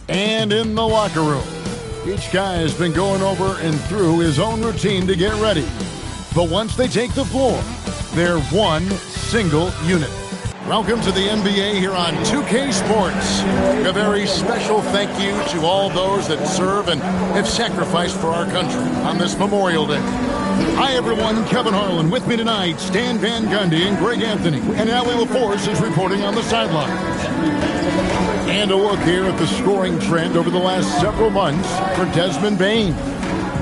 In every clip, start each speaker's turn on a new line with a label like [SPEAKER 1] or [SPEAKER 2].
[SPEAKER 1] And in the locker room, each guy has been going over and through his own routine to get ready. But once they take the floor, they're one single unit. Welcome to the NBA here on 2K Sports. A very special thank you to all those that serve and have sacrificed for our country on this Memorial Day. Hi, everyone. Kevin Harlan with me tonight. Stan Van Gundy and Greg Anthony. And Allie LaForce is reporting on the sideline. And a look here at the scoring trend over the last several months for Desmond Bane.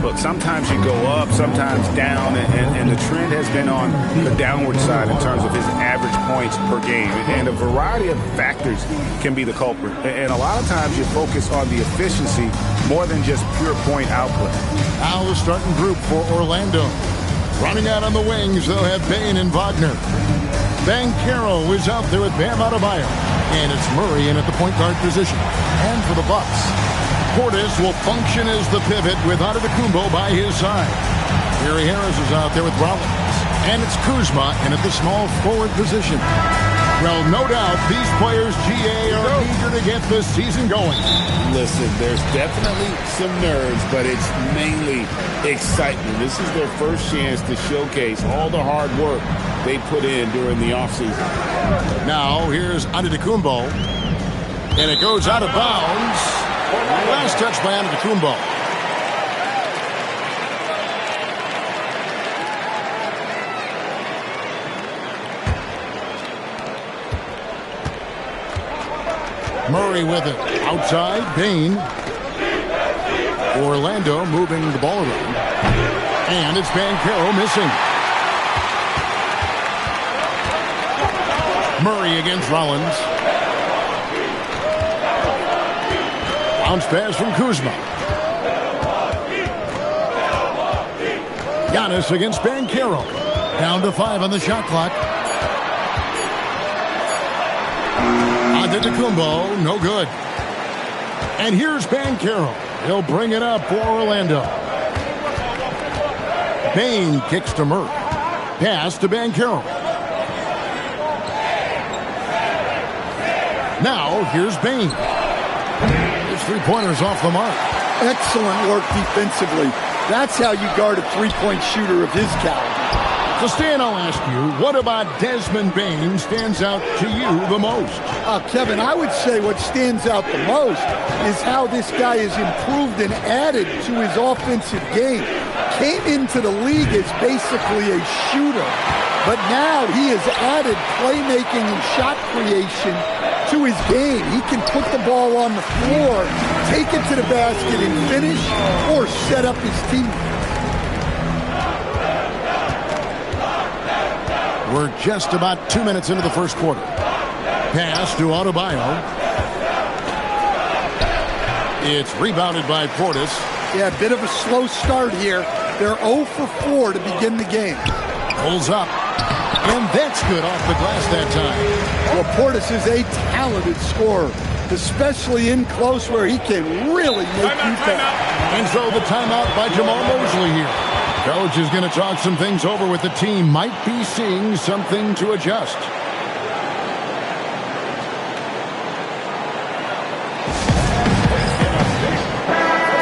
[SPEAKER 2] Look, sometimes you go up, sometimes down, and the trend has been on the downward side in terms of his average points per game. And a variety of factors can be the culprit. And a lot of times you focus on the efficiency more than just pure point output.
[SPEAKER 1] Now the starting group for Orlando. Running out on the wings, they'll have Bane and Wagner. Banchero is out there with Bam Adebayo. And it's Murray in at the point guard position. And for the Bucks, Portis will function as the pivot with Adebayo by his side. Gary Harris is out there with Rollins. And it's Kuzma in at the small forward position. Well, no doubt these players, GA, are eager to get this season going.
[SPEAKER 3] Listen, there's definitely some nerves, but it's mainly excitement. This is their first chance to showcase all the hard work they put in during the offseason.
[SPEAKER 1] Now, here's Adebayo. And it goes out of bounds. Last touch by Adebayo. Murray with it. Outside, Bane. Orlando moving the ball around. And it's Banchero missing. Murray against Rollins. Bounce pass from Kuzma. Giannis against Banchero. Down to 5 on the shot clock. Adebayo, no good. And here's Banchero. He'll bring it up for Orlando. Bane kicks to Murray. Pass to Banchero. Now here's Bane. His three-pointer's off the mark.
[SPEAKER 4] Excellent work defensively. That's how you guard a three-point shooter of his caliber.
[SPEAKER 1] So, Stan, I'll ask you, what about Desmond Bane stands out to you the most?
[SPEAKER 4] Kevin, I would say what stands out the most is how this guy has improved and added to his offensive game. Came into the league as basically a shooter, but now he has added playmaking and shot creation to his game. He can put the ball on the floor, take it to the basket and finish, or set up his team.
[SPEAKER 1] We're just about 2 minutes into the first quarter. Pass to Adebayo. It's rebounded by Portis.
[SPEAKER 4] Yeah, a bit of a slow start here. They're 0 for 4 to begin the game.
[SPEAKER 1] Pulls up. And that's good off the glass that time.
[SPEAKER 4] Well, Portis is a talented scorer, especially in close where he can really make you pay.
[SPEAKER 1] And so the timeout by Jamal Mosley here. Coach is going to talk some things over with the team. Might be seeing something to adjust.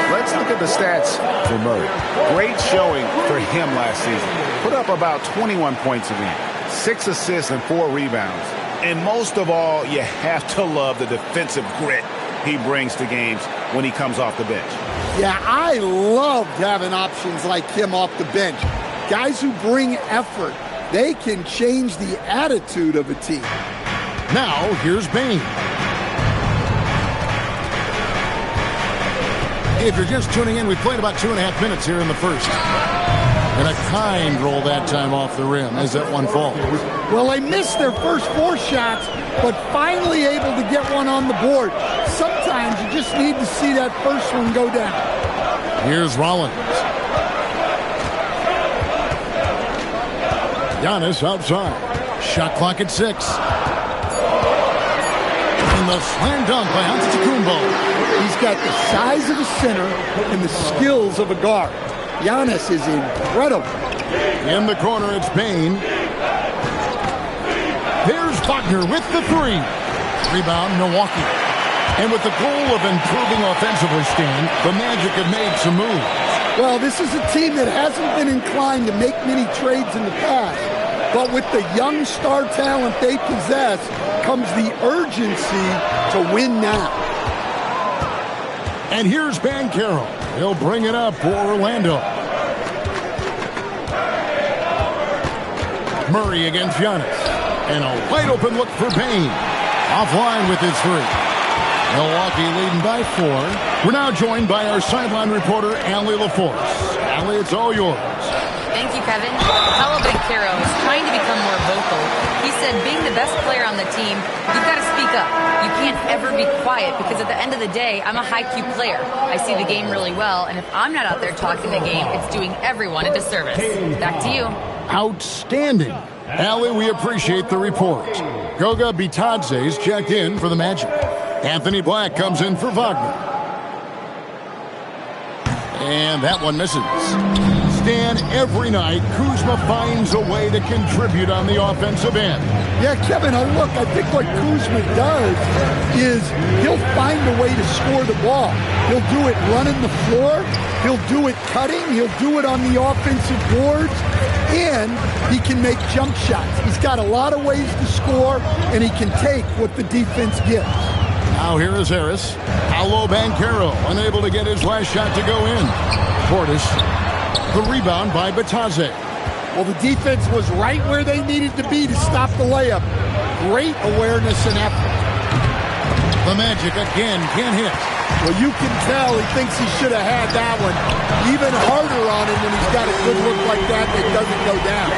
[SPEAKER 2] Let's look at the stats for Murray. Great showing for him last season. Put up about 21 points a game, 6 assists and 4 rebounds. And most of all, you have to love the defensive grit he brings to games when he comes off the bench.
[SPEAKER 4] Yeah, I loved having options like him off the bench. Guys who bring effort. They can change the attitude of a team.
[SPEAKER 1] Now, here's Bane. If you're just tuning in, we played about 2.5 minutes here in the first. And a kind roll that time off the rim as that one falls.
[SPEAKER 4] Well, they missed their first 4 shots, but finally able to get one on the board. Sometimes you just need to see that first one go down.
[SPEAKER 1] Here's Rollins. Giannis outside. Shot clock at 6. And the slam dunk by Antetokounmpo.
[SPEAKER 4] He's got the size of a center and the skills of a guard. Giannis is incredible.
[SPEAKER 1] In the corner, it's Bane. There's Wagner with the 3. Rebound, Milwaukee. And with the goal of improving offensively, Stan, the Magic have made some moves.
[SPEAKER 4] Well, this is a team that hasn't been inclined to make many trades in the past. But with the young star talent they possess comes the urgency to win now.
[SPEAKER 1] And here's Banchero. He'll bring it up for Orlando. Murray against Giannis. And a wide open look for Payne. Offline with his three. Milwaukee leading by 4. We're now joined by our sideline reporter, Allie LaForce. Allie, it's all yours.
[SPEAKER 5] Thank you, Kevin. Paolo Banchero is trying to become more vocal. He said being the best player on the team, you've got to speak up. You can't ever be quiet because at the end of the day, I'm a high-Q player. I see the game really well, and if I'm not out there talking the game, it's doing everyone a disservice. Back to you.
[SPEAKER 1] Outstanding. Allie, we appreciate the report. Goga Bitadze's checked in for the Magic. Anthony Black comes in for Wagner. And that one misses. Stan, every night, Kuzma finds a way to contribute on the offensive end.
[SPEAKER 4] Yeah, Kevin, look, I think what Kuzma does is he'll find a way to score the ball. He'll do it running the floor. He'll do it cutting. He'll do it on the offensive boards. And he can make jump shots. He's got a lot of ways to score, and he can take what the defense gives.
[SPEAKER 1] Now here is Harris. Paolo Banchero unable to get his last shot to go in. Portis. The rebound by Bitadze.
[SPEAKER 4] Well, the defense was right where they needed to be to stop the layup. Great awareness and effort.
[SPEAKER 1] The Magic again can't hit.
[SPEAKER 4] Well, you can tell he thinks he should have had that one even harder on him when he's got a good look like that doesn't go down.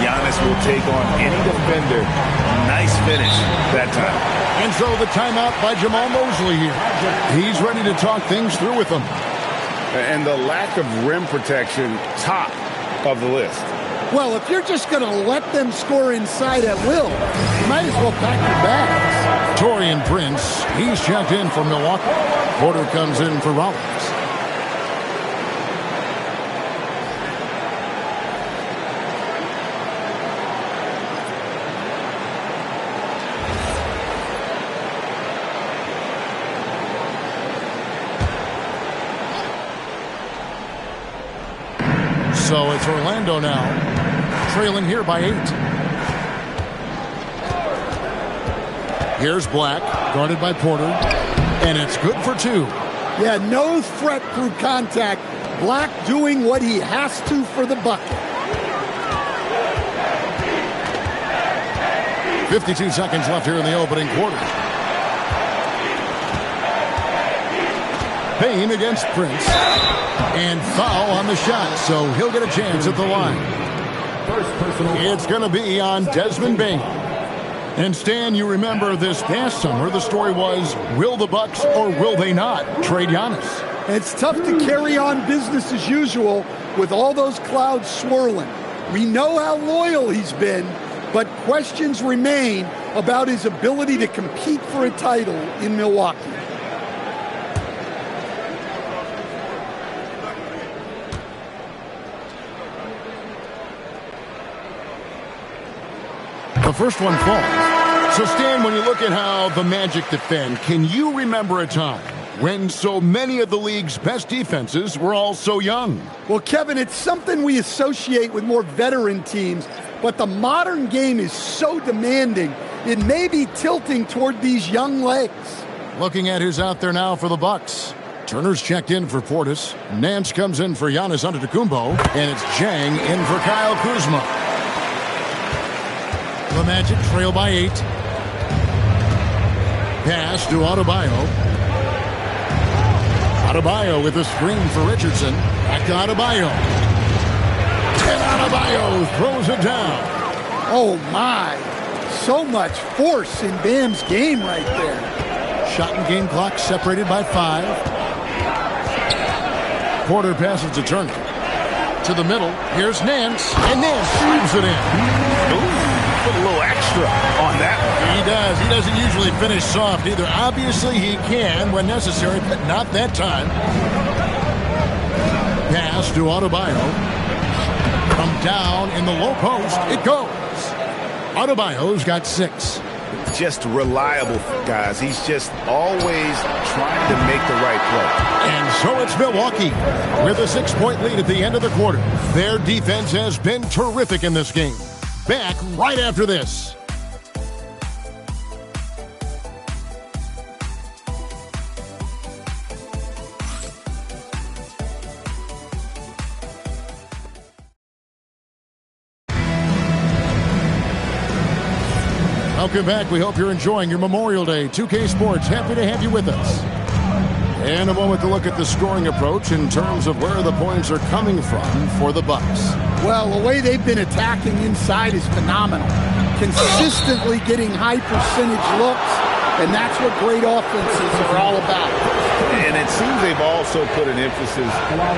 [SPEAKER 2] Giannis will take on any defender. Nice finish that time.
[SPEAKER 1] And so the timeout by Jamal Mosley here. He's ready to talk things through with them.
[SPEAKER 2] And the lack of rim protection, top of the list.
[SPEAKER 4] Well, if you're just going to let them score inside at will, you might as well pack your bags.
[SPEAKER 1] Taurean Prince, he's checked in for Milwaukee. Porter comes in for Rollins. So it's Orlando now, trailing here by 8. Here's Black, guarded by Porter, and it's good for 2.
[SPEAKER 4] Yeah, no threat through contact. Black doing what he has to for the bucket.
[SPEAKER 1] 52 seconds left here in the opening quarter. Payne against Prince. And foul on the shot, so he'll get a chance at the line. It's going to be on Desmond Bane. And Stan, you remember this past summer, the story was, will the Bucks or will they not trade Giannis?
[SPEAKER 4] It's tough to carry on business as usual with all those clouds swirling. We know how loyal he's been, but questions remain about his ability to compete for a title in Milwaukee.
[SPEAKER 1] The first one falls. So, Stan, when you look at how the Magic defend, can you remember a time when so many of the league's best defenses were all so young?
[SPEAKER 4] Well, Kevin, it's something we associate with more veteran teams, but the modern game is so demanding, it may be tilting toward these young legs.
[SPEAKER 1] Looking at who's out there now for the Bucks. Turner's checked in for Portis. Nance comes in for Giannis Antetokounmpo, and it's Jang in for Kyle Kuzma. The Magic trail by 8. Pass to Adebayo. Adebayo with a screen for Richardson. Back to Adebayo. And Adebayo throws it down.
[SPEAKER 4] Oh, my. So much force in Bam's game right there.
[SPEAKER 1] Shot and game clock separated by 5. Porter passes to Turner. To the middle. Here's Nance. And Nance shoots it in.
[SPEAKER 2] Ooh. Put a little extra on that one.
[SPEAKER 1] He does. He doesn't usually finish soft either. Obviously, he can when necessary, but not that time. Pass to Adebayo. From down in the low post, it goes. Adebayo's got 6.
[SPEAKER 2] just reliable, guys. He's just always trying to make the right play.
[SPEAKER 1] And so it's Milwaukee with a 6-point lead at the end of the quarter. Their defense has been terrific in this game. Back right after this. Welcome back. We hope you're enjoying your Memorial Day. 2K Sports, happy to have you with us. And a moment to look at the scoring approach in terms of where the points are coming from for the Bucks.
[SPEAKER 4] Well, the way they've been attacking inside is phenomenal. Consistently getting high percentage looks, and that's what great offenses are all about.
[SPEAKER 2] And it seems they've also put an emphasis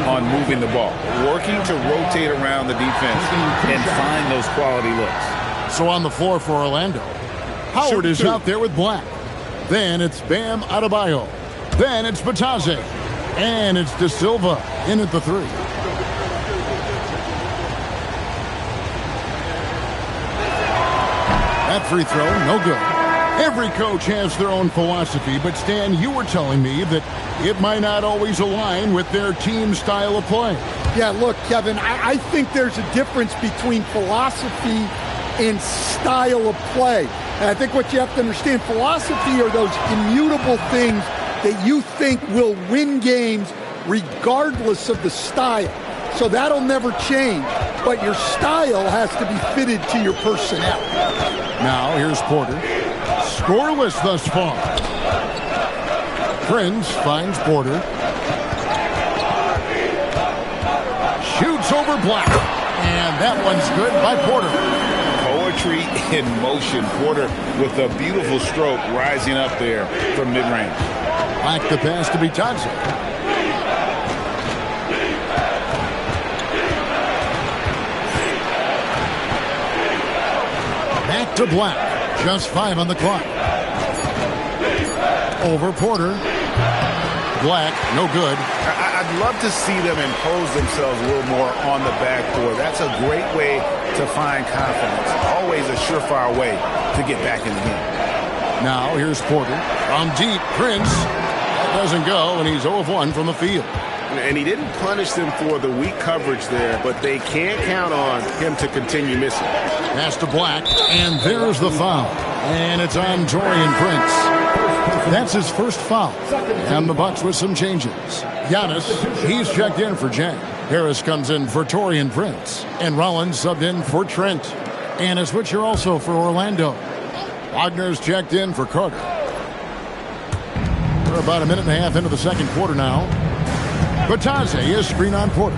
[SPEAKER 2] on moving the ball, working to rotate around the defense and find those quality looks.
[SPEAKER 1] So on the floor for Orlando, Howard is out there with Black. Then it's Bam Adebayo. Then it's Batadze. And it's De Silva in at the 3. That free throw, no good. Every coach has their own philosophy, but Stan, you were telling me that it might not always align with their team style of play.
[SPEAKER 4] Yeah, look, Kevin, I think there's a difference between philosophy and style of play. And I think what you have to understand, philosophy are those immutable things that you think will win games regardless of the style. So that'll never change. But your style has to be fitted to your personnel.
[SPEAKER 1] Now here's Porter. Scoreless thus far. Prince finds Porter. Shoots over Black. And that one's good by Porter.
[SPEAKER 2] Poetry in motion. Porter with a beautiful stroke rising up there from mid-range.
[SPEAKER 1] Black the pass to Batadze. Back to Black. Just 5 on the clock. Over Porter. Black, no good.
[SPEAKER 2] I'd love to see them impose themselves a little more on the backboard. That's a great way to find confidence. Always a surefire way to get back in the game.
[SPEAKER 1] Now here's Porter. From deep, Prince. That doesn't go, and he's 0 of 1 from the field.
[SPEAKER 3] And he didn't punish them for the weak coverage there, but they can't count on him to continue missing.
[SPEAKER 1] Pass to Black, and there's the foul. And it's on Taurean Prince. That's his first foul. And the Bucks with some changes. Giannis, he's checked in for Jack. Harris comes in for Taurean Prince. And Rollins subbed in for Trent. And a switcher also for Orlando. Wagner's checked in for Carter. We're about a minute and a half into the second quarter now. Batadze is screen on Porter.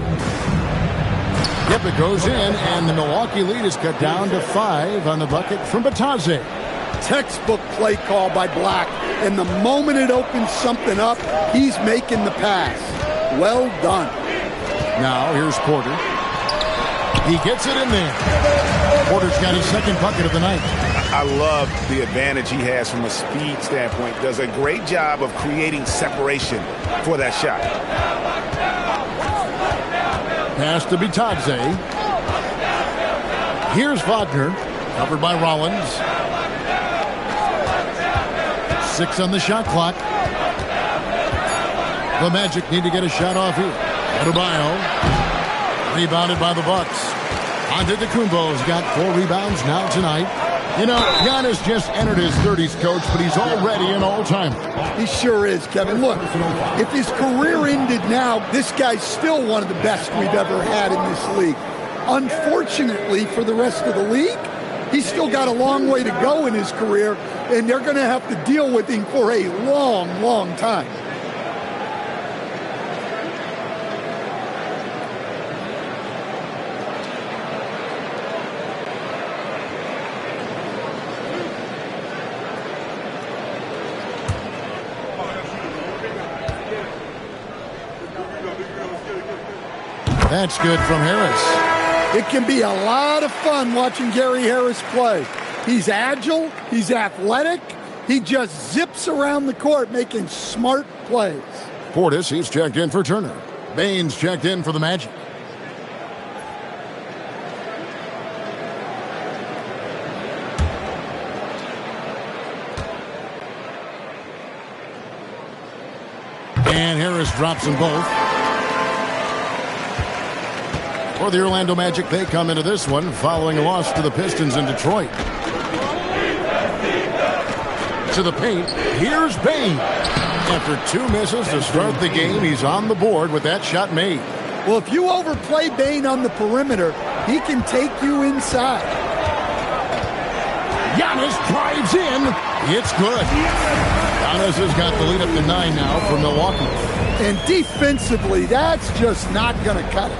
[SPEAKER 1] Yep, it goes in, and the Milwaukee lead is cut down to 5 on the bucket from Batadze.
[SPEAKER 4] Textbook play call by Black, and the moment it opens something up, he's making the pass. Well done.
[SPEAKER 1] Now here's Porter. He gets it in there. Porter's got his second bucket of the night.
[SPEAKER 2] I love the advantage he has from a speed standpoint. Does a great job of creating separation for that shot.
[SPEAKER 1] Pass to Batadze. Here's Wagner, covered by Rollins. 6 on the shot clock. The Magic need to get a shot off here. Adebayo, rebounded by the Bucks. Antetokounmpo's got 4 rebounds now tonight. You know, Giannis just entered his 30s, Coach, but he's already an all-timer.
[SPEAKER 4] He sure is, Kevin. Look, if his career ended now, this guy's still one of the best we've ever had in this league. Unfortunately for the rest of the league, he's still got a long way to go in his career, and they're going to have to deal with him for a long, long time.
[SPEAKER 1] That's good from Harris.
[SPEAKER 4] It can be a lot of fun watching Gary Harris play. He's agile, he's athletic, he just zips around the court making smart plays.
[SPEAKER 1] Portis, he's checked in for Turner. Baines checked in for the Magic. And Harris drops them both. For the Orlando Magic, they come into this one following a loss to the Pistons in Detroit. To the paint, here's Bane. After 2 misses to start the game, he's on the board with that shot made.
[SPEAKER 4] Well, if you overplay Bane on the perimeter, he can take you inside.
[SPEAKER 1] Giannis drives in. It's good. Giannis has got the lead up to 9 now for Milwaukee.
[SPEAKER 4] And defensively, that's just not going to cut it.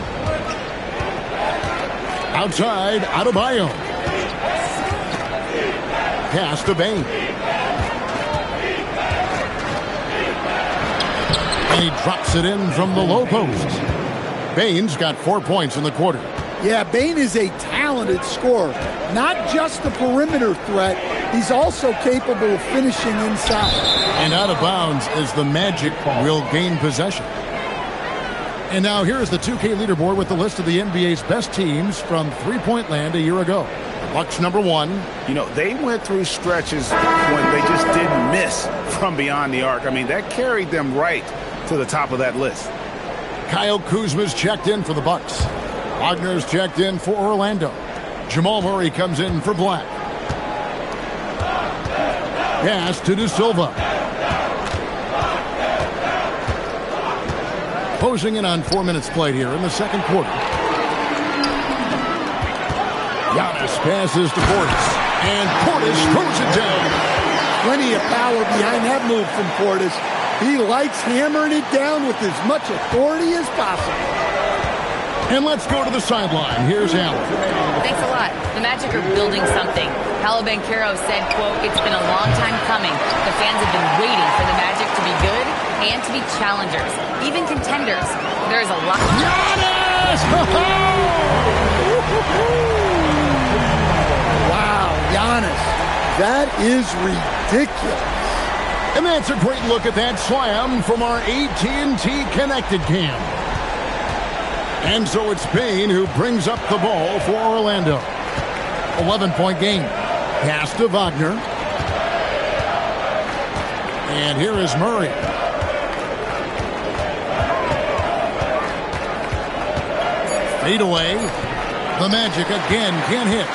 [SPEAKER 1] Outside, Adebayo. Pass to Bane. And he drops it in from the low post. Bane's got 4 points in the quarter.
[SPEAKER 4] Yeah, Bane is a talented scorer. Not just a perimeter threat, he's also capable of finishing inside.
[SPEAKER 1] And out of bounds as the Magic will gain possession. And now here's the 2K leaderboard with the list of the NBA's best teams from three-point land a year ago. Bucks number 1.
[SPEAKER 2] You know, they went through stretches when they just didn't miss from beyond the arc. I mean, that carried them right to the top of that list.
[SPEAKER 1] Kyle Kuzma's checked in for the Bucks. Wagner's checked in for Orlando. Jamal Murray comes in for Black. Pass to De Silva. Closing in on 4 minutes played here in the second quarter. Giannis passes to Portis. And Portis throws it down.
[SPEAKER 4] Plenty of power behind that move from Portis. He likes hammering it down with as much authority as possible.
[SPEAKER 1] And let's go to the sideline. Here's Allen.
[SPEAKER 5] Thanks a lot. The Magic are building something. Paolo Banchero said, quote, "It's been a long time coming. The fans have been waiting for the Magic to be good and to be challengers, even contenders. There's a lot."
[SPEAKER 1] Giannis!
[SPEAKER 4] Wow, Giannis. That is ridiculous.
[SPEAKER 1] And that's a great look at that slam from our AT&T Connected Cam. And so it's Bane who brings up the ball for Orlando. 11-point game. Pass to Wagner. And here is Murray. Fade away. The Magic again can't hit.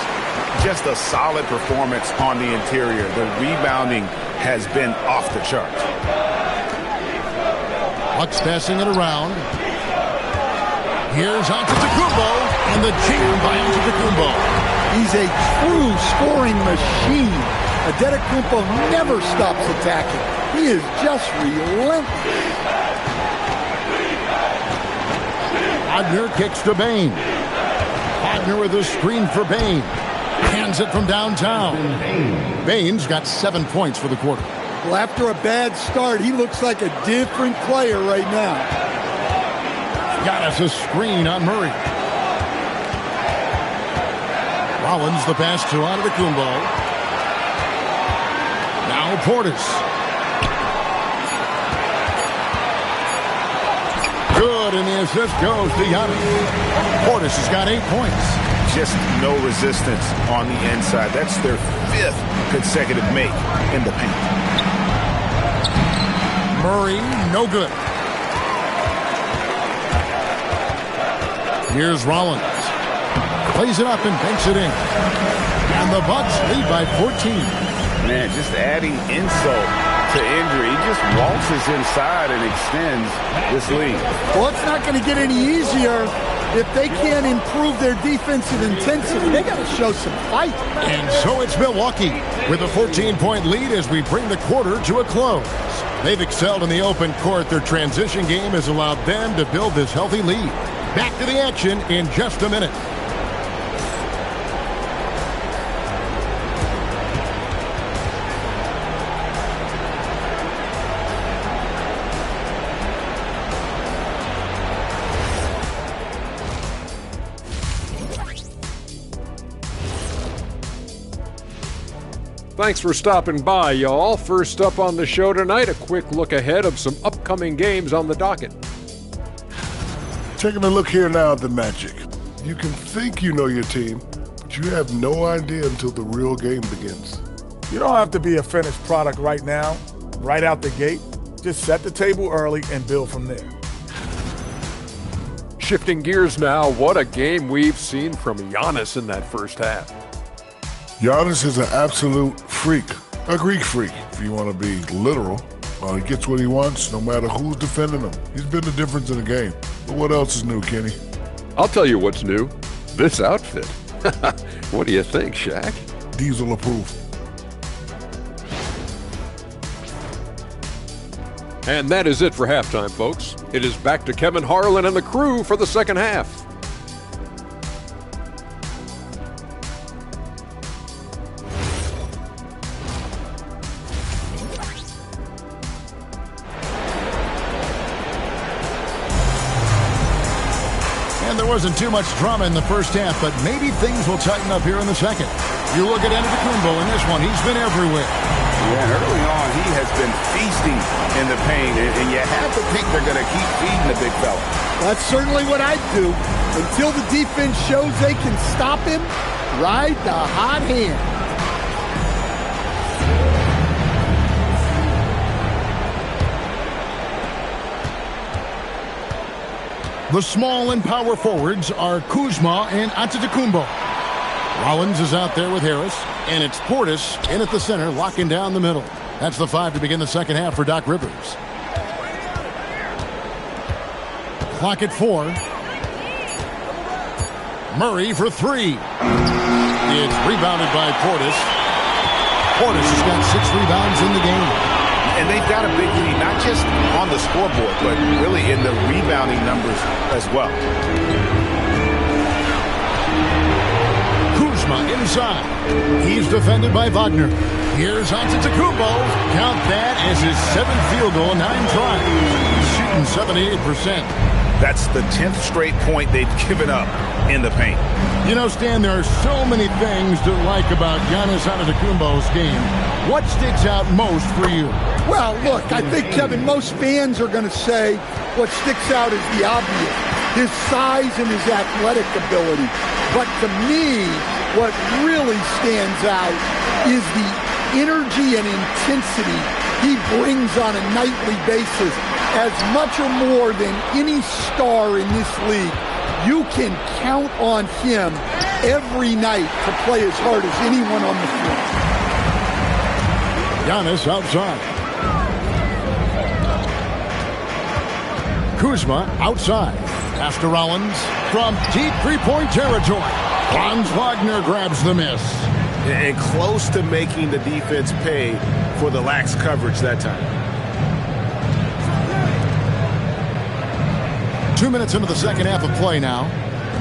[SPEAKER 2] Just a solid performance on the interior. The rebounding has been off the charts.
[SPEAKER 1] Bucks passing it around. Here's Antetokounmpo, and the jam by Antetokounmpo.
[SPEAKER 4] He's a true scoring machine. Antetokounmpo never stops attacking. He is just relentless.
[SPEAKER 1] Wagner kicks to Bane. Wagner with a screen for Bane. Hands it from downtown. Bane's got 7 points for the quarter.
[SPEAKER 4] Well, after a bad start, he looks like a different player right now.
[SPEAKER 1] Giannis a screen on Murray. Rollins the pass to Antetokounmpo. Now Portis. Good, and the assist goes to Giannis. Portis has got 8 points.
[SPEAKER 2] Just no resistance on the inside. That's their 5th consecutive make in the paint.
[SPEAKER 1] Murray, no good. Here's Rollins. Plays it up and banks it in. And the Bucks lead by 14.
[SPEAKER 2] Man, just adding insult to injury. He just waltzes inside and extends this lead.
[SPEAKER 4] Well, it's not going to get any easier if they can't improve their defensive intensity. They got to show some fight.
[SPEAKER 1] And so it's Milwaukee with a 14-point lead as we bring the quarter to a close. They've excelled in the open court. Their transition game has allowed them to build this healthy lead. Back to the action in just a minute.
[SPEAKER 6] Thanks for stopping by, y'all. First up on the show tonight, a quick look ahead of some upcoming games on the docket.
[SPEAKER 7] Taking a look here now at the Magic. You can think you know your team, but you have no idea until the real game begins.
[SPEAKER 8] You don't have to be a finished product right now, right out the gate. Just set the table early and build from there.
[SPEAKER 6] Shifting gears now, what a game we've seen from Giannis in that first half.
[SPEAKER 7] Giannis is an absolute freak, a Greek freak, if you want to be literal. He gets what he wants, no matter who's defending him. He's been the difference in the game. But what else is new, Kenny?
[SPEAKER 6] I'll tell you what's new. This outfit. What do you think, Shaq?
[SPEAKER 7] Diesel approved.
[SPEAKER 6] And that is it for halftime, folks. It is back to Kevin Harlan and the crew for the second half.
[SPEAKER 1] And there wasn't too much drama in the first half, but maybe things will tighten up here in the second. You look at Adebayo in this one. He's been everywhere.
[SPEAKER 2] Yeah, early on, he has been feasting in the paint, and you have to think they're going to keep feeding the big fella.
[SPEAKER 4] That's certainly what I'd do. Until the defense shows they can stop him, ride the hot hand.
[SPEAKER 1] The small and power forwards are Kuzma and Antetokounmpo. Rollins is out there with Harris, and it's Portis in at the center, locking down the middle. That's the 5 to begin the second half for Doc Rivers. Clock at 4. Murray for 3. It's rebounded by Portis. Portis has got 6 rebounds in the game.
[SPEAKER 2] And they've got a big lead, not just on the scoreboard, but really in the rebounding numbers as well.
[SPEAKER 1] Kuzma inside. He's defended by Wagner. Here's Antetokounmpo. Count that as his 7th field goal, 9 tries. He's shooting 78%.
[SPEAKER 2] That's the 10th straight point they've given up in the paint.
[SPEAKER 1] You know, Stan, there are so many things to like about Giannis Antetokounmpo's game. What sticks out most for you?
[SPEAKER 4] Well, look, I think, Kevin, most fans are going to say what sticks out is the obvious, his size and his athletic ability. But to me, what really stands out is the energy and intensity he brings on a nightly basis. As much or more than any star in this league, you can count on him every night to play as hard as anyone on the floor.
[SPEAKER 1] Giannis outside. Kuzma outside. Pass to Rollins from deep three-point territory. Franz Wagner grabs the miss.
[SPEAKER 2] And close to making the defense pay for the lax coverage that time.
[SPEAKER 1] 2 minutes into the second half of play now.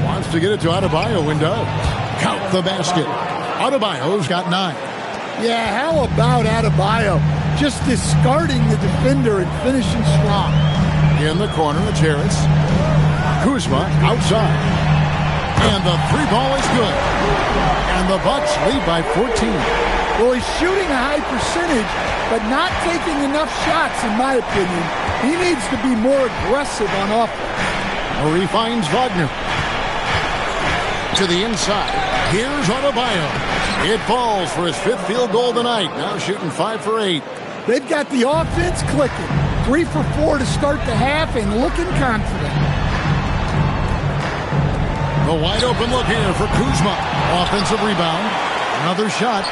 [SPEAKER 1] Wants to get it to Adebayo and does. Count the basket. Adebayo's got 9.
[SPEAKER 4] Yeah, how about Adebayo? Just discarding the defender and finishing strong.
[SPEAKER 1] In the corner, it's Harris. Kuzma outside. And the 3 ball is good. And the Bucks lead by 14.
[SPEAKER 4] Well, he's shooting a high percentage, but not taking enough shots, in my opinion. He needs to be more aggressive on offense.
[SPEAKER 1] Murray finds Wagner. To the inside. Here's Adebayo. It falls for his 5th field goal tonight. Now shooting 5 for 8.
[SPEAKER 4] They've got the offense clicking. 3 for 4 to start the half and looking confident.
[SPEAKER 1] The wide open look here for Kuzma. Offensive rebound. Another shot.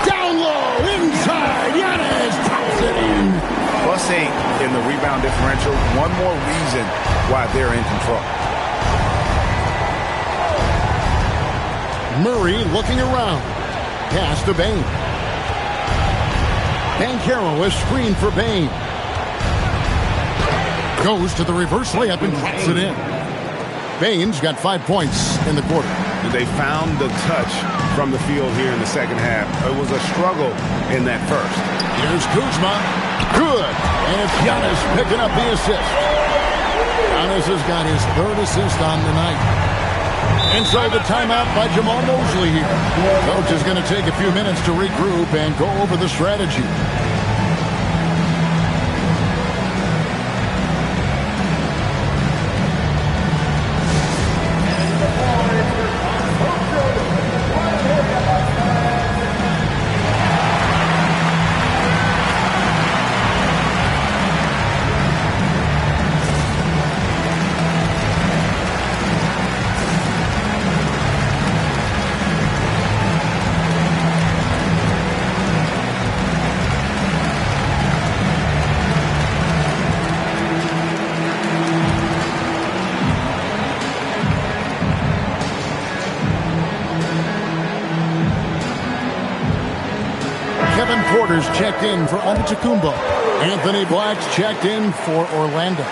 [SPEAKER 1] Down low. Inside. Giannis taps it in.
[SPEAKER 2] +8 in the rebound differential. One more reason why they're in control.
[SPEAKER 1] Murray looking around. Pass to Bane. Banchero is screened for Bane. Goes to the reverse layup and drops it in. Bane's got 5 points in the quarter.
[SPEAKER 2] They found the touch from the field here in the second half. It was a struggle in that first.
[SPEAKER 1] Here's Kuzma. Good. And it's Giannis picking up the assist. Giannis has got his 3rd assist on the night. Inside the timeout by Jamal Mosley here. Coach is going to take a few minutes to regroup and go over the strategy. Porter's checked in for Antetokounmpo. Anthony Black's checked in for Orlando.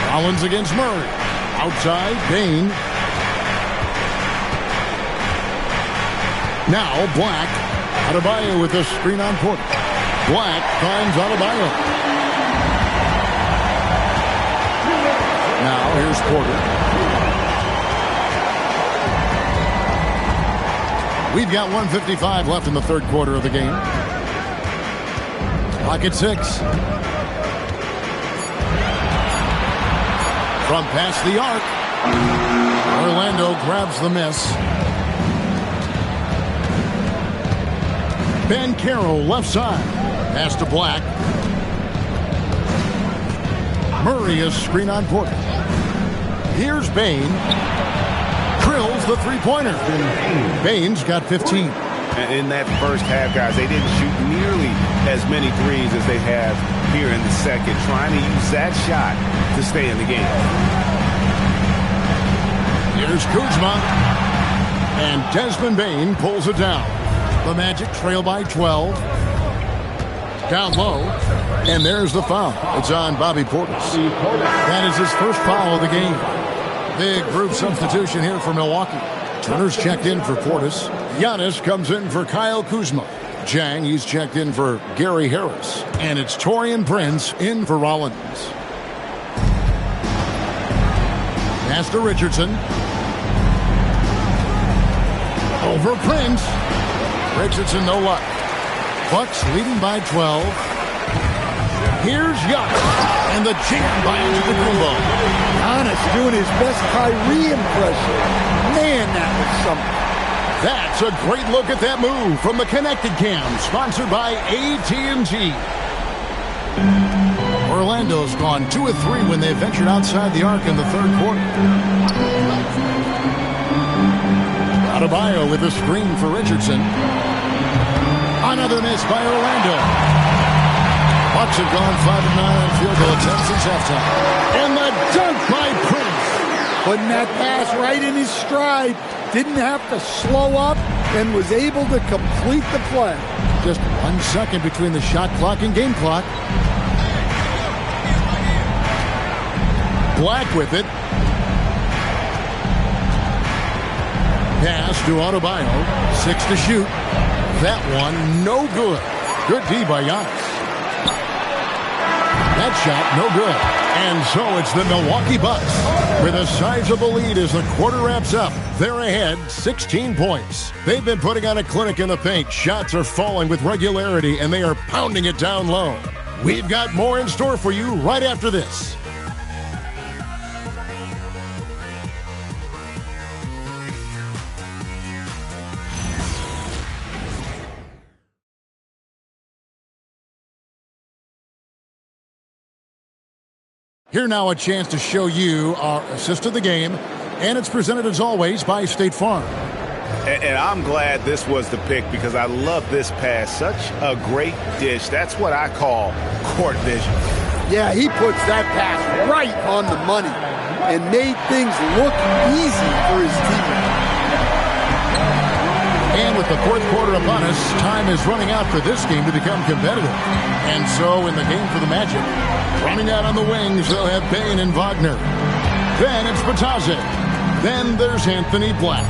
[SPEAKER 1] Collins against Murray. Outside, Bane. Now Black. Adebayo with a screen on Porter. Black finds Adebayo. Now here's Porter. We've got 1:55 left in the third quarter of the game. Clock at 6. From past the arc. Orlando grabs the miss. Ben Carroll left side. Pass to Black. Murray is screen on Porter. Here's Bane. Drills the three-pointer. Bane's got 15.
[SPEAKER 2] In that first half, guys, they didn't shoot nearly as many threes as they have here in the second, trying to use that shot to stay in the game.
[SPEAKER 1] Here's Kuzma. And Desmond Bane pulls it down. The Magic trail by 12. Down low. And there's the foul. It's on Bobby Portis. That is his first foul of the game. Big group substitution here for Milwaukee. Turner's checked in for Portis. Giannis comes in for Kyle Kuzma. Jang, he's checked in for Gary Harris. And it's Taurean Prince in for Rollins. Pass to Richardson. Over Prince. Richardson, no luck. Bucks leading by 12. Here's Giannis. And the jam by Antetokounmpo.
[SPEAKER 4] Giannis doing his best Kyrie impression. Man, that was something.
[SPEAKER 1] That's a great look at that move from the Connected Cam, sponsored by AT&T. Orlando's gone 2 of 3 when they ventured outside the arc in the third quarter. Adebayo with a screen for Richardson. Another miss by Orlando. Bucks have gone 5 of 9 on field goal attempts since halftime. And the dunk by Prince.
[SPEAKER 4] Putting that pass right in his stride. Didn't have to slow up and was able to complete the play.
[SPEAKER 1] Just 1 second between the shot clock and game clock. Black with it. Pass to Adebayo. 6 to shoot. That one, no good. Good D by Giannis. That shot, no good. And so it's the Milwaukee Bucks with a sizable lead as the quarter wraps up. They're ahead 16 points. They've been putting on a clinic in the paint. Shots are falling with regularity, and they are pounding it down low. We've got more in store for you right after this. Here now a chance to show you our assist of the game, and it's presented as always by State Farm.
[SPEAKER 2] And I'm glad this was the pick because I love this pass. Such a great dish. That's what I call court vision.
[SPEAKER 4] Yeah, he puts that pass right on the money and made things look easy for his teammates.
[SPEAKER 1] And with the fourth quarter upon us, time is running out for this game to become competitive. And so in the game for the Magic, running out on the wings, they'll have Bane and Wagner. Then it's Batase. Then there's Anthony Black.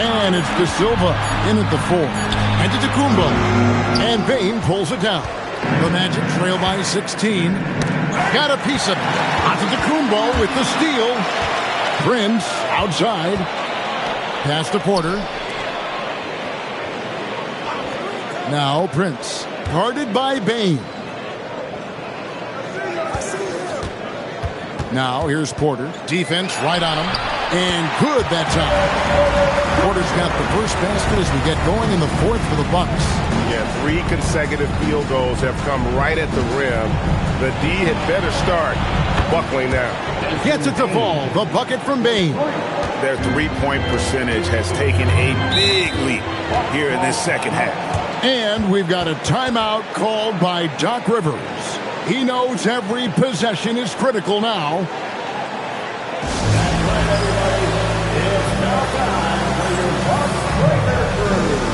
[SPEAKER 1] And it's De Silva in at the 4. Antetokounmpo. And Bane pulls it down. The Magic trail by 16. Got a piece of it. Antetokounmpo with the steal. Prince outside. Pass to Porter. Now Prince. Guarded by Bane. Now here's Porter. Defense right on him. And good that time. Porter's got the first basket as we get going in the fourth for the Bucks.
[SPEAKER 9] Yeah, 3 consecutive field goals have come right at the rim. The D had better start buckling now.
[SPEAKER 1] Gets it to fall. The bucket from Bane.
[SPEAKER 2] their three-point percentage has taken a big leap here in this second half.
[SPEAKER 1] And we've got a timeout called by Doc Rivers. He knows every possession is critical now. That's right, everybody. It's now time for your Bucks breaker crew.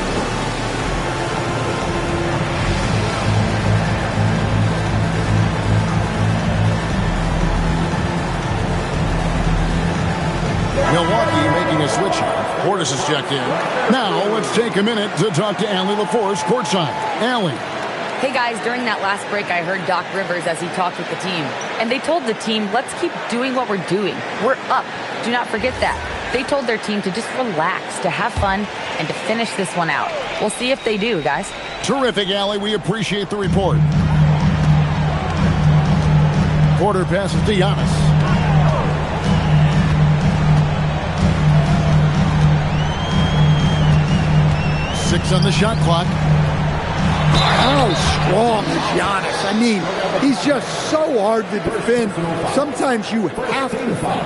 [SPEAKER 1] Milwaukee making a switch here. Portis is checked in. Now let's take a minute to talk to Allie LaForce courtside. Allie.
[SPEAKER 5] Hey guys, during that last break, I heard Doc Rivers as he talked with the team. And they told the team, let's keep doing what we're doing. We're up. Do not forget that. They told their team to just relax, to have fun, and to finish this one out. We'll see if they do, guys.
[SPEAKER 1] Terrific, Allie. We appreciate the report. Porter passes to Giannis. 6 on the shot clock.
[SPEAKER 4] How strong is Giannis? I mean, he's just so hard to defend. Sometimes you have to foul.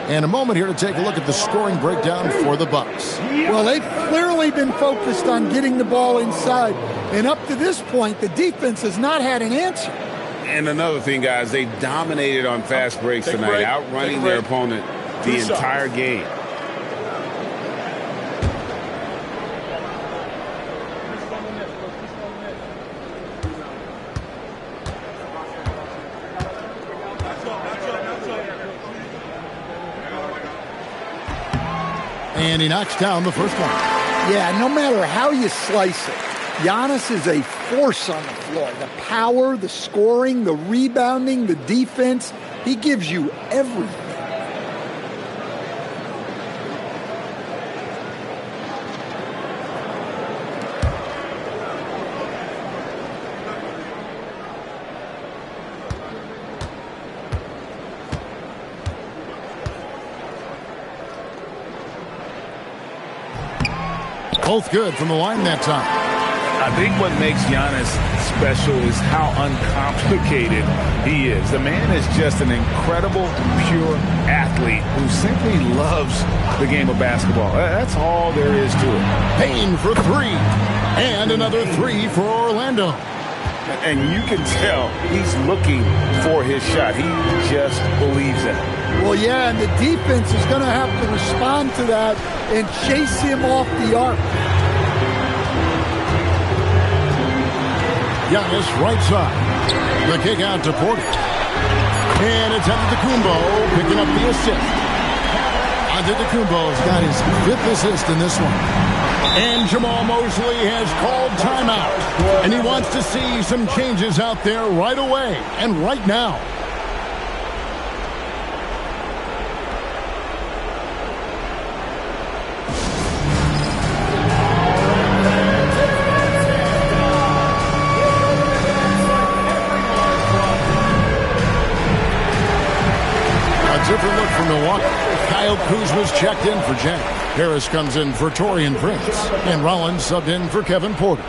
[SPEAKER 1] And a moment here to take a look at the scoring breakdown for the Bucks.
[SPEAKER 4] Well, they've clearly been focused on getting the ball inside. And up to this point, the defense has not had an answer.
[SPEAKER 2] And another thing, guys, they dominated on fast breaks tonight, outrunning their opponent the entire game.
[SPEAKER 1] And he knocks down the first one.
[SPEAKER 4] Yeah, no matter how you slice it, Giannis is a force on the floor. The power, the scoring, the rebounding, the defense, he gives you everything.
[SPEAKER 1] Both good from the line that time.
[SPEAKER 2] I think what makes Giannis special is how uncomplicated he is. The man is just an incredible, pure athlete who simply loves the game of basketball. That's all there is to it.
[SPEAKER 1] Payne for 3. And another 3 for Orlando.
[SPEAKER 2] And you can tell he's looking for his shot. He just believes it.
[SPEAKER 4] Well, yeah, and the defense is going to have to respond to that and chase him off the arc.
[SPEAKER 1] Giannis right side. The kick out to Porter. And it's Antetokounmpo picking up the assist. Antetokounmpo's got his 5th assist in this one. And Jamal Mosley has called timeout. And he wants to see some changes out there right away and right now. Different look for Milwaukee. Kyle Kuzma's checked in for Jack. Harris comes in for Taurean Prince. And Rollins subbed in for Kevin Porter.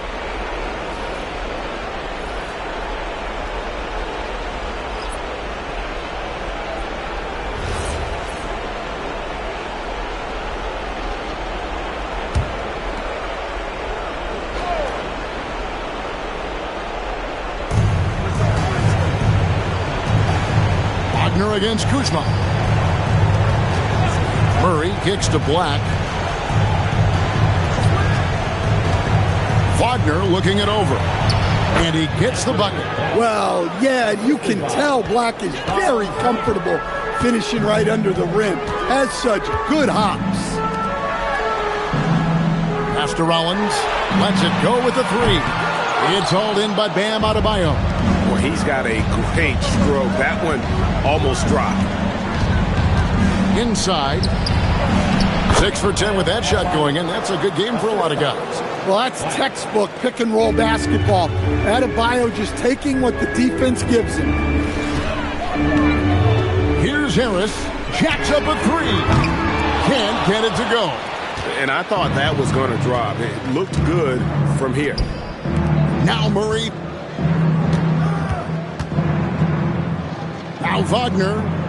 [SPEAKER 1] Wagner against Kuzma. Murray kicks to Black. Wagner looking it over. And he gets the bucket.
[SPEAKER 4] Well, yeah, you can tell Black is very comfortable finishing right under the rim. Has such good hops.
[SPEAKER 1] Pass to Rollins. Lets it go with the 3. It's hauled in by Bam Adebayo.
[SPEAKER 2] Well, he's got a great stroke. That one almost dropped.
[SPEAKER 1] Inside. 6 for 10 with that shot going in. That's a good game for a lot of guys.
[SPEAKER 4] Well, that's textbook pick and roll basketball. Adebayo just taking what the defense gives him.
[SPEAKER 1] Here's Harris. Jacks up a 3. Can't get it to go.
[SPEAKER 2] And I thought that was going to drop. It looked good from here.
[SPEAKER 1] Now Murray. Now Wagner.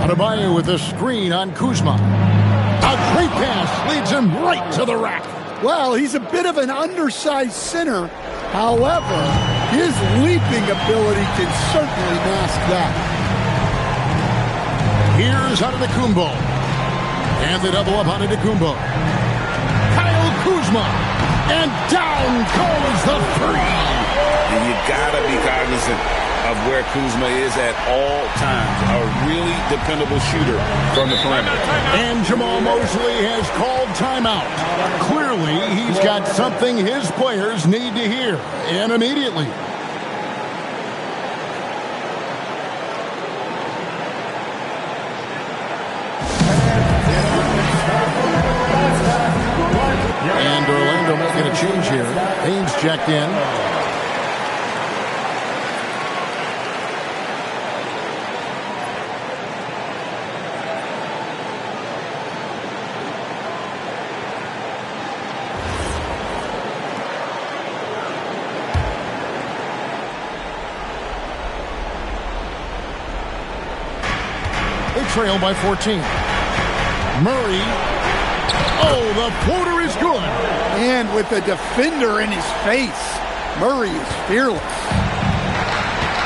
[SPEAKER 1] Adebayo with a screen on Kuzma. A great pass leads him right to the rack.
[SPEAKER 4] Well, he's a bit of an undersized center. However, his leaping ability can certainly mask that.
[SPEAKER 1] Here's Antetokounmpo. And the double up on Antetokounmpo. Kyle Kuzma. And down goes the three.
[SPEAKER 3] And you gotta be cognizant of where Kuzma is at all times. A really dependable shooter from the perimeter.
[SPEAKER 1] And Jamal Mosley has called timeout. Clearly, he's got something his players need to hear, and immediately. And Orlando making a change here. Haynes checked in. They trail by 14. Murray. Oh, the floater is good.
[SPEAKER 4] And with a defender in his face, Murray is fearless.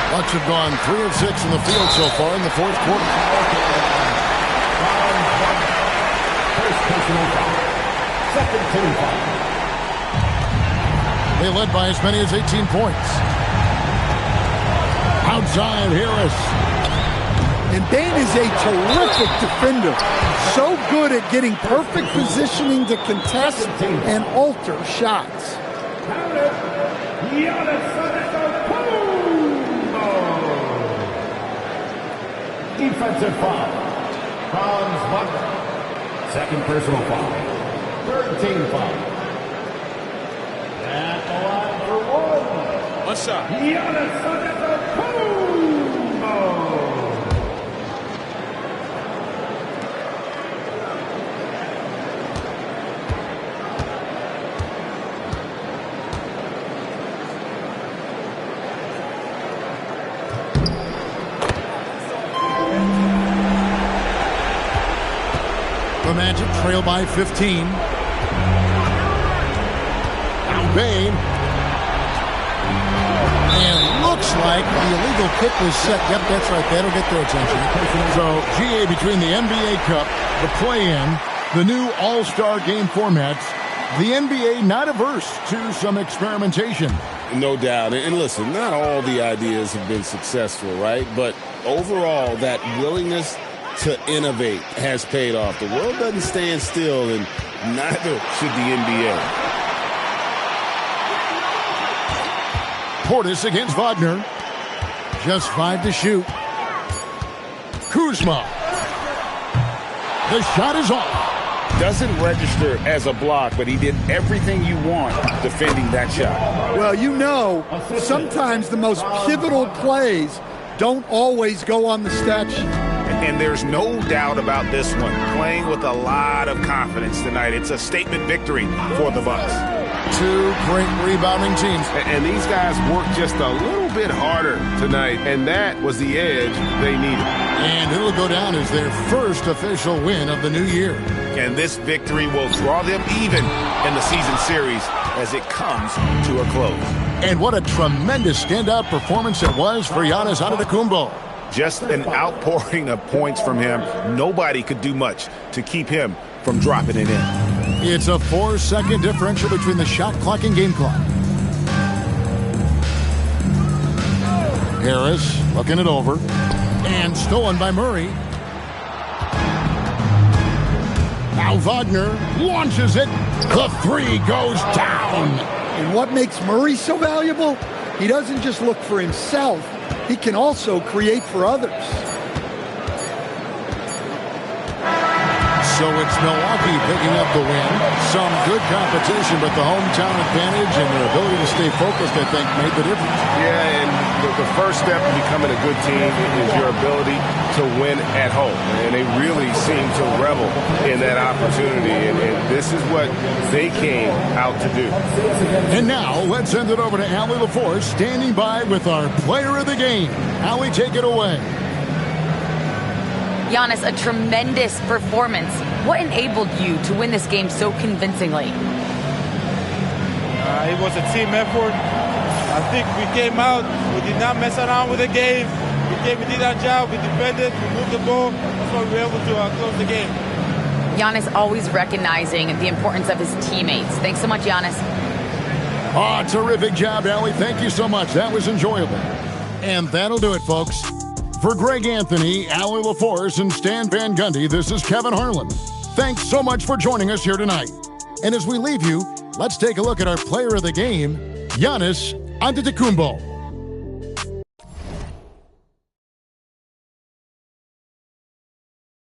[SPEAKER 1] Bucks have gone 3 of 6 in the field so far in the fourth quarter. They led by as many as 18 points. Outside Harris.
[SPEAKER 4] And Bane is a terrific defender. So good at getting perfect positioning to contest and alter shots.
[SPEAKER 10] Defensive foul. Franz Wagner. Second personal foul. Third team foul. At the line for one.
[SPEAKER 6] One shot.
[SPEAKER 10] Giannis Antetokounmpo.
[SPEAKER 1] The Magic trail by 15. Now Bane. And looks like the illegal kick was set. Yep, that's right. That'll get their attention. So, GA between the NBA Cup, the play-in, the new All-Star game formats, the NBA not averse to some experimentation.
[SPEAKER 3] No doubt. And listen, not all the ideas have been successful, right? But overall, that willingness to innovate has paid off. The world doesn't stand still, and neither should the NBA.
[SPEAKER 1] Portis against Wagner. Just 5 to shoot. Kuzma. The shot is off.
[SPEAKER 2] Doesn't register as a block, but he did everything you want defending that shot.
[SPEAKER 4] Well, you know, sometimes the most pivotal plays don't always go on the stat sheet.
[SPEAKER 2] And there's no doubt about this one. Playing with a lot of confidence tonight. It's a statement victory for the Bucks.
[SPEAKER 1] Two great rebounding teams.
[SPEAKER 9] And these guys worked just a little bit harder tonight, and that was the edge they needed.
[SPEAKER 1] And it'll go down as their first official win of the new year.
[SPEAKER 2] And this victory will draw them even in the season series as it comes to a close.
[SPEAKER 1] And what a tremendous standout performance it was for Giannis Antetokounmpo.
[SPEAKER 2] Just an outpouring of points from him. Nobody could do much to keep him from dropping it in.
[SPEAKER 1] It's a 4-second differential between the shot clock and game clock. Harris looking it over. And stolen by Murray. Now Wagner launches it. The three goes down.
[SPEAKER 4] And what makes Murray so valuable? He doesn't just look for himself. He can also create for others.
[SPEAKER 1] So it's Milwaukee picking up the win. Some good competition, but the hometown advantage and their ability to stay focused, I think, made the difference.
[SPEAKER 9] Yeah, and the first step in becoming a good team is your ability to win at home. And they really seem to revel in that opportunity. And this is what they came out to do.
[SPEAKER 1] And now, let's send it over to Allie LaForce, standing by with our player of the game. Allie, take it away.
[SPEAKER 5] Giannis, a tremendous performance. What enabled you to win this game so convincingly?
[SPEAKER 11] It was a team effort. I think we came out, we did not mess around with the game. We did our job, we defended, we moved the ball. That's why we were able to close the game.
[SPEAKER 5] Giannis always recognizing the importance of his teammates. Thanks so much, Giannis.
[SPEAKER 1] Oh, terrific job, Allie. Thank you so much. That was enjoyable. And that'll do it, folks. For Greg Anthony, Allie LaForce, and Stan Van Gundy, this is Kevin Harlan. Thanks so much for joining us here tonight. And as we leave you, let's take a look at our player of the game, Giannis Antetokounmpo.